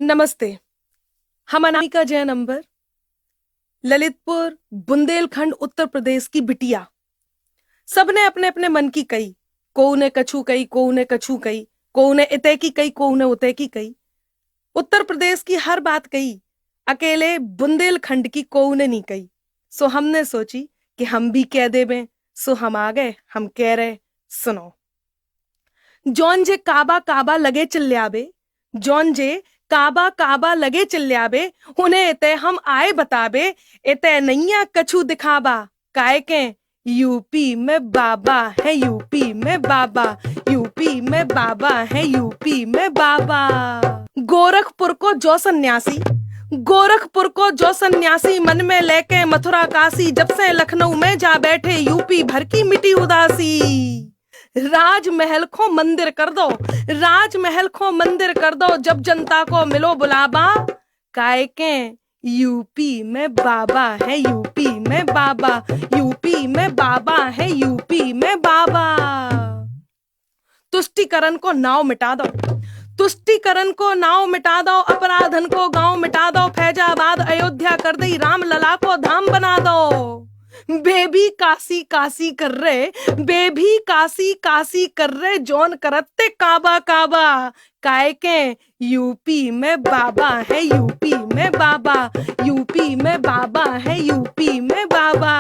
नमस्ते। हम अनामिका जैन अंबर, ललितपुर, बुंदेलखंड, उत्तर प्रदेश की बिटिया। सबने अपने अपने मन की कही। कोऊ ने कछु कही, कोऊ ने कछु कही, कोऊ ने इतै की कही, कोऊ ने उतै की कही। उत्तर प्रदेश की हर बात कही, अकेले बुंदेलखंड की कोऊ ने नहीं कही। सो हमने सोची कि हम भी कह देवें। सो हम आ गए, हम कह रहे, सुनो। जौन जे काबा काबा लगे चिल्ल्याबे, जौन जे काबा काबा लगे चिल्ल्याबे, उन्हें इते हम आए बताबे, इते नैया कछु दिखाबा। काय के यूपी में बाबा है, यूपी में बाबा, यूपी में बाबा है, यूपी में बाबा। गोरखपुर को जो सन्यासी, गोरखपुर को जो सन्यासी मन में लेके मथुरा काशी, जब से लखनऊ में जा बैठे यूपी भर की मिटी उदासी। राजमहल को मंदिर कर दो, राजमहल को मंदिर कर दो, जब जनता को मिलो बुलावा। काय के यूपी में बाबा है, यूपी में बाबा, यूपी में बाबा है, यूपी में बाबा। तुष्टिकरण को नाव मिटा दो, तुष्टिकरण को नाव मिटा दो, अपराधन को गांव मिटा दो, फैजाबाद अयोध्या कर दी, राम लला को धाम बना दो। बेबी काशी काशी कर रहे, बेबी काशी काशी कर रहे, जौन करते काबा काबा। काय के यूपी में बाबा है, यूपी में बाबा, यूपी में बाबा है, यूपी में बाबा।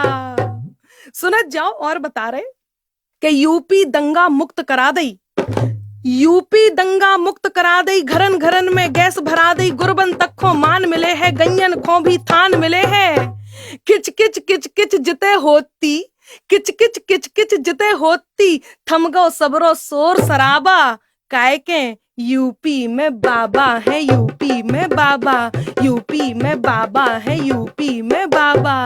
सुनत जाओ और बता रहे कि यूपी दंगा मुक्त करा दई, यूपी दंगा मुक्त करा दई, घरन घरन में गैस भरा दई, गुरबन तक को मान मिले है, गैयन को भी थान मिले है। किच किच किच किच जिते होती, किच किच किच किच जिते होती, थम गो सबरो शोर शराबा। काय के यूपी में बाबा है, यूपी में बाबा, यूपी में बाबा है, यूपी में बाबा।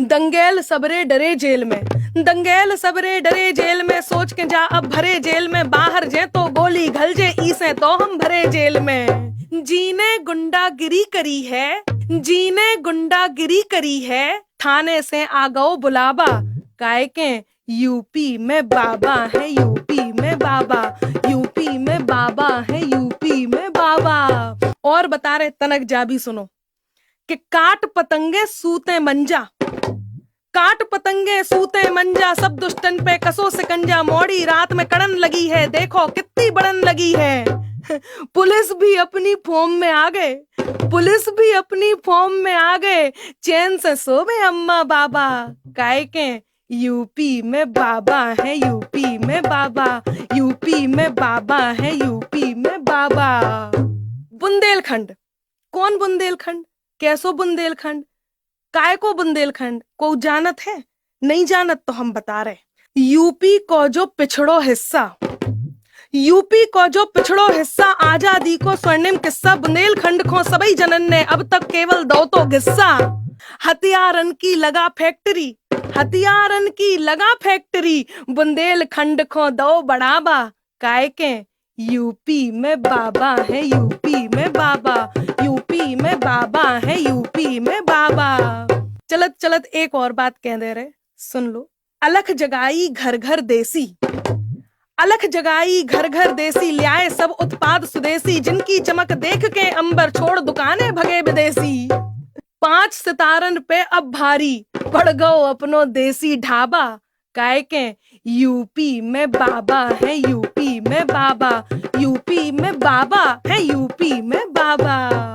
दंगेल सबरे डरे जेल में, दंगेल सबरे डरे जेल में, सोच के जा अब भरे जेल में, बाहर जे तो गोली घल जे, इसे तो हम भरे जेल में। जीने गुंडागिरी करी है, जीने गुंडागिरी करी है, थाने से आ गओ बुलावा। काय के यूपी में बाबा है, यूपी में बाबा, यूपी में बाबा है, यूपी में बाबा। और बता रहे तनक जा भी सुनो कि काट पतंगे सूते मंजा, काट पतंगे सूते मंजा, सब दुष्टन पे कसो सिकंजा, मौड़ी रात में कड़न लगी है, देखो कितनी बड़न लगी है। पुलिस भी अपनी फॉर्म में आ गए, पुलिस भी अपनी फॉर्म में आ गए, चैन से सोवे अम्मा बाबा। काय के यूपी में बाबा है, यूपी में बाबा, यूपी में बाबा है, यूपी में बाबा। बुंदेलखंड, कौन बुंदेलखंड, कैसो बुंदेलखंड, काय को बुंदेलखंड, को जानत है? नहीं जानत तो हम बता रहे। यूपी को जो पिछड़ो हिस्सा, यूपी को जो पिछड़ो हिस्सा, आजादी को स्वर्णिम किस्सा, बुंदेलखंड को सबई जनन ने अब तक केवल दो तो हिस्सा। हथियारन की लगा फैक्ट्री, हथियारन की लगा फैक्ट्री, बुंदेलखंड को दो बढ़ावा। काय के यूपी में बाबा है, यूपी में बाबा, यूपी में बाबा है, यूपी में बाबा। चलत चलत एक और बात कह दे रहे, सुन लो। अलख जगाई घर घर देसी, अलख जगाई घर घर देसी, ल्याए सब उत्पाद स्वदेशी, जिनकी चमक देख के अंबर छोड़ दुकानें भगे विदेशी। 5 सितारन पे अब भारी पड़ गओ अपनो देसी ढाबा। काय के यूपी में बाबा है, यूपी में बाबा, यूपी में बाबा है, यूपी में बाबा।